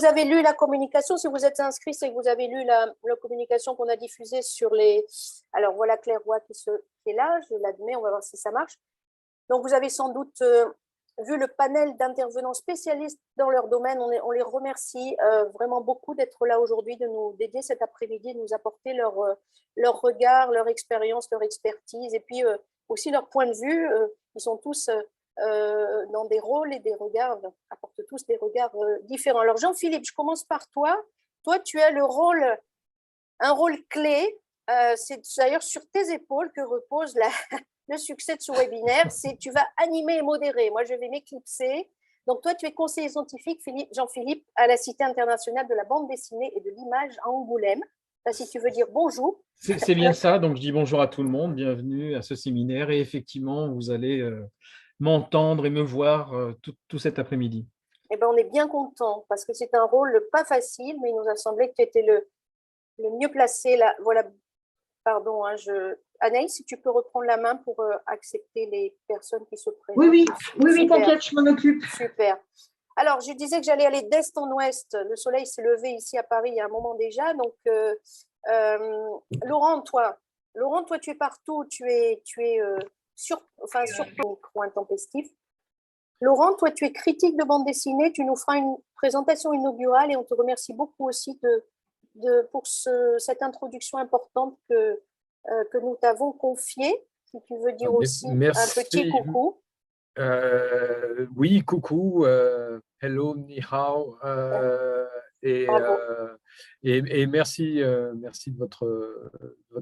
vous avez lu la communication. Si vous êtes inscrit, c'est que vous avez lu la communication qu'on a diffusée sur les… Alors, voilà Claire Roy qui est là, je l'admets, on va voir si ça marche. Donc, vous avez sans doute vu le panel d'intervenants spécialistes dans leur domaine. On les remercie vraiment beaucoup d'être là aujourd'hui, de nous dédier cet après-midi, de nous apporter leur regard, leur expérience, leur expertise et puis aussi leur point de vue. Ils sont tous dans des rôles et des regards, apportent tous des regards différents. Alors Jean-Philippe, je commence par toi. Toi, tu as un rôle clé. C'est d'ailleurs sur tes épaules que repose le succès de ce webinaire. Tu vas animer et modérer. Moi, je vais m'éclipser. Donc, toi, tu es conseiller scientifique, Jean-Philippe, à la Cité internationale de la bande dessinée et de l'image à Angoulême. Là, si tu veux dire bonjour. C'est bien ça. Donc, je dis bonjour à tout le monde. Bienvenue à ce séminaire. Et effectivement, vous allez m'entendre et me voir tout cet après-midi. Eh ben, on est bien content parce que c'est un rôle pas facile, mais il nous a semblé que tu étais le mieux placé. Là. Voilà. Pardon, Anaïs, si tu peux reprendre la main pour accepter les personnes qui se présentent. Oui, t'inquiète, je m'en occupe. Super. Alors, je disais que j'allais aller d'est en ouest. Le soleil s'est levé ici à Paris il y a un moment déjà. Donc, Laurent, toi, tu es partout. Tu es sur micro intempestif. Laurent, toi, tu es critique de bande dessinée. Tu nous feras une présentation inaugurale et on te remercie beaucoup aussi pour cette introduction importante que nous t'avons confiée. Si tu veux dire aussi Merci. un petit coucou. Oui, coucou, hello, ni hao, et merci de votre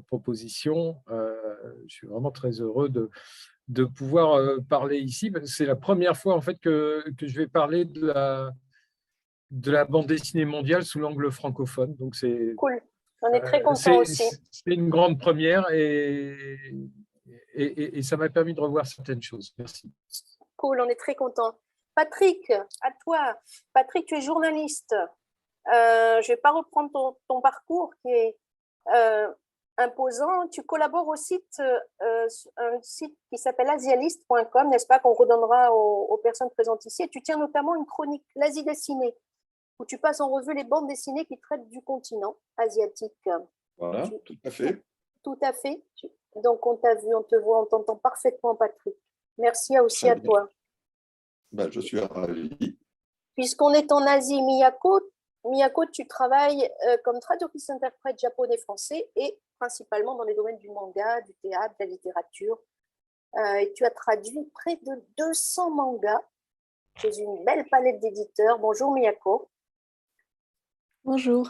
proposition. Je suis vraiment très heureux de pouvoir parler ici. C'est la première fois en fait que je vais parler de la bande dessinée mondiale sous l'angle francophone. Donc c'est cool. On est très contents aussi. C'est une grande première et ça m'a permis de revoir certaines choses. Merci. Cool, on est très contents. Patrick, à toi. Patrick, tu es journaliste. Je ne vais pas reprendre ton parcours qui est imposant. Tu collabores au site, un site qui s'appelle asialiste.com, n'est-ce pas, qu'on redonnera aux personnes présentes ici. Et tu tiens notamment une chronique, l'Asie dessinée, où tu passes en revue les bandes dessinées qui traitent du continent asiatique. Voilà, tout à fait. Tout à fait. Donc, on t'a vu, on te voit, on t'entend parfaitement, Patrick. Merci aussi Très à bien. toi. Ben, je suis ravi. Puisqu'on est en Asie, Miyako, tu travailles comme traductrice-interprète japonais-français et principalement dans les domaines du manga, du théâtre, de la littérature. Et tu as traduit près de 200 mangas chez une belle palette d'éditeurs. Bonjour Miyako. Bonjour.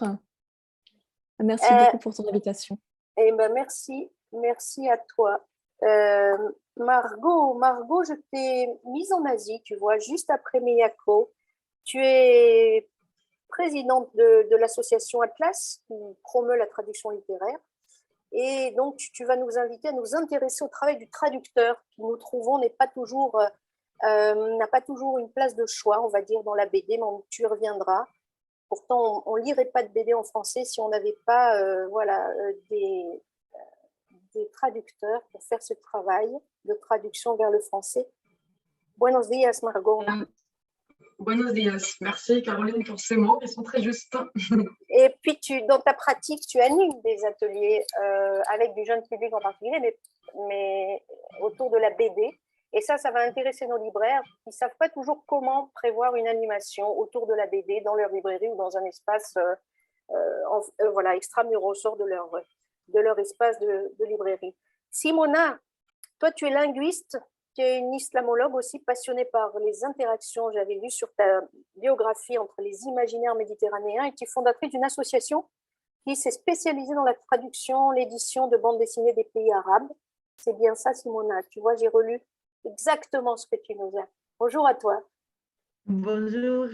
Merci beaucoup pour ton invitation. Eh ben, merci à toi. Margot, je t'ai mise en Asie, tu vois, juste après Miyako. Tu es présidente de l'association Atlas, qui promeut la traduction littéraire. Et donc, tu vas nous inviter à nous intéresser au travail du traducteur, qui nous trouvons n'a pas toujours une place de choix, on va dire, dans la BD, mais tu y reviendras. Pourtant, on ne lirait pas de BD en français si on n'avait pas des traducteurs pour faire ce travail de traduction vers le français. Buenos días, Margot. Buenos días. Merci Caroline pour ces mots, ils sont très justes. Et puis, dans ta pratique, tu animes des ateliers avec du jeune public en particulier, mais autour de la BD. Et ça va intéresser nos libraires qui ne savent pas toujours comment prévoir une animation autour de la BD dans leur librairie ou dans un espace extramuros, sort de leur espace de librairie. Simona, toi, tu es linguiste, tu es une islamologue aussi passionnée par les interactions. J'avais lu sur ta biographie entre les imaginaires méditerranéens et tu es fondatrice d'une association qui s'est spécialisée dans la traduction, l'édition de bandes dessinées des pays arabes. C'est bien ça, Simona. Tu vois, j'ai relu exactement ce que tu nous as. Bonjour à toi. Bonjour.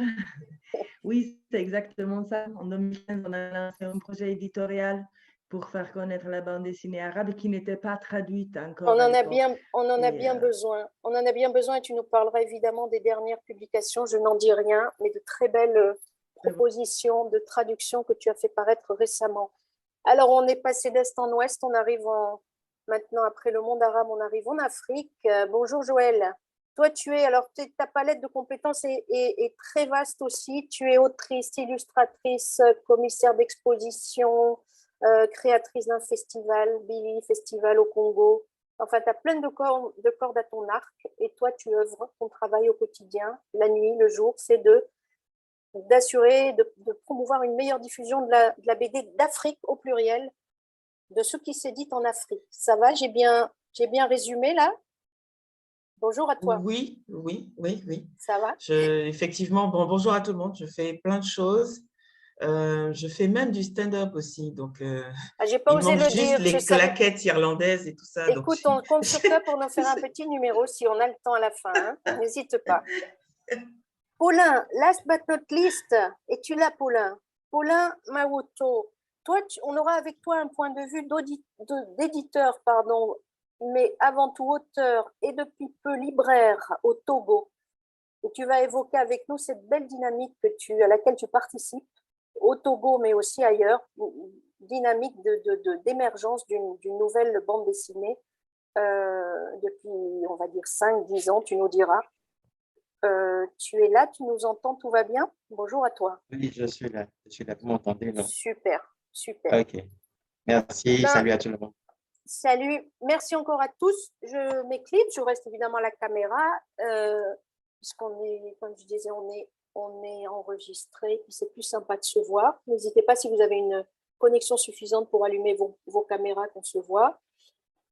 Oui, c'est exactement ça. En 2015, on a lancé un projet éditorial pour faire connaître la bande dessinée arabe qui n'était pas traduite encore. On en a bien besoin. On en a bien besoin et tu nous parleras évidemment des dernières publications. Je n'en dis rien, mais de très belles propositions de traduction que tu as fait paraître récemment. Alors, on est passé d'est en ouest. On arrive maintenant, après le monde arabe, on arrive en Afrique. Bonjour Joël. Toi, alors ta palette de compétences est très vaste aussi. Tu es autrice, illustratrice, commissaire d'exposition, créatrice d'un festival, Billy Festival au Congo. Enfin, tu as plein de cordes à ton arc et toi, tu œuvres, ton travail au quotidien, la nuit, le jour, c'est d'assurer, de promouvoir une meilleure diffusion de la BD d'Afrique au pluriel, de ce qui s'édite en Afrique. Ça va, j'ai bien résumé là? Bonjour à toi. Oui. Ça va? Effectivement, bonjour à tout le monde. Je fais plein de choses. Je fais même du stand-up aussi. Donc, j'ai pas il osé manque le juste dire. les claquettes irlandaises et tout ça. Écoute, on compte sur toi pour nous faire un petit numéro si on a le temps à la fin. Hein. N'hésite pas. Paulin, last but not least, es-tu là, Paulin? Paulin Mawuto. Toi, on aura avec toi un point de vue d'éditeur, pardon, mais avant tout auteur et depuis peu libraire au Togo. Et tu vas évoquer avec nous cette belle dynamique à laquelle tu participes au Togo, mais aussi ailleurs, dynamique d'émergence d'une nouvelle bande dessinée depuis, on va dire, 5-10 ans, tu nous diras. Tu es là, tu nous entends, tout va bien? Bonjour à toi. Oui, je suis là, vous m'entendez, non? Super. Ok, merci, salut à tout le monde. Salut, merci encore à tous. Je m'éclipse, je reste évidemment à la caméra, puisqu'on est, comme je disais, on est enregistré, puis c'est plus sympa de se voir. N'hésitez pas si vous avez une connexion suffisante pour allumer vos caméras qu'on se voit.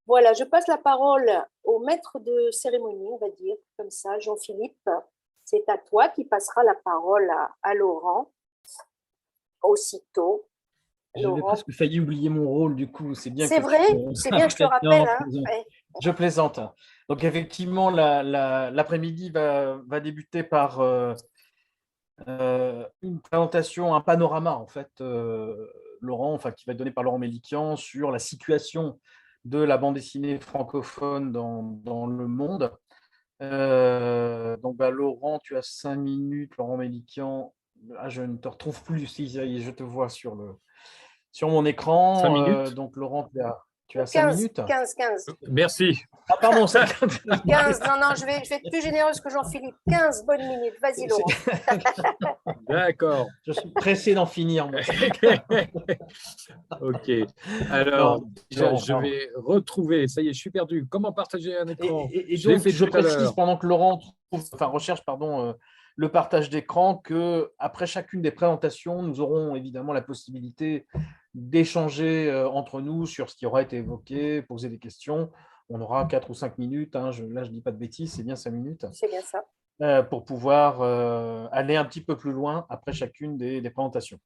Voilà, je passe la parole au maître de cérémonie, on va dire, comme ça, Jean-Philippe. C'est à toi qui passera la parole à Laurent, aussitôt. J'avais presque failli oublier mon rôle, du coup. C'est bien. C'est vrai, c'est bien que je te rappelle. Hein. Ouais. Je plaisante. Donc, effectivement, l'après-midi va débuter par une présentation, un panorama, en fait, Laurent, qui va être donné par Laurent Mélikian sur la situation de la bande dessinée francophone dans le monde. Donc, Laurent, tu as 5 minutes. Laurent Mélikian, je ne te retrouve plus. Si, je te vois sur mon écran. 5 minutes. Donc, Laurent, tu as 5 minutes. 15. Merci. Ah, pardon, 15. Non, je vais être plus généreuse que Jean-Philippe. 15 bonnes minutes. Vas-y, Laurent. D'accord. Je suis pressé d'en finir. Moi. Ok. Alors, je vais retrouver. Ça y est, je suis perdu. Comment partager un écran? Et donc, je précise pendant que Laurent recherche le partage d'écran qu'après chacune des présentations, nous aurons évidemment la possibilité d'échanger entre nous sur ce qui aura été évoqué, poser des questions. On aura 4 ou 5 minutes. Là, je ne dis pas de bêtises, c'est bien 5 minutes. C'est bien ça. Pour pouvoir aller un petit peu plus loin après chacune des présentations.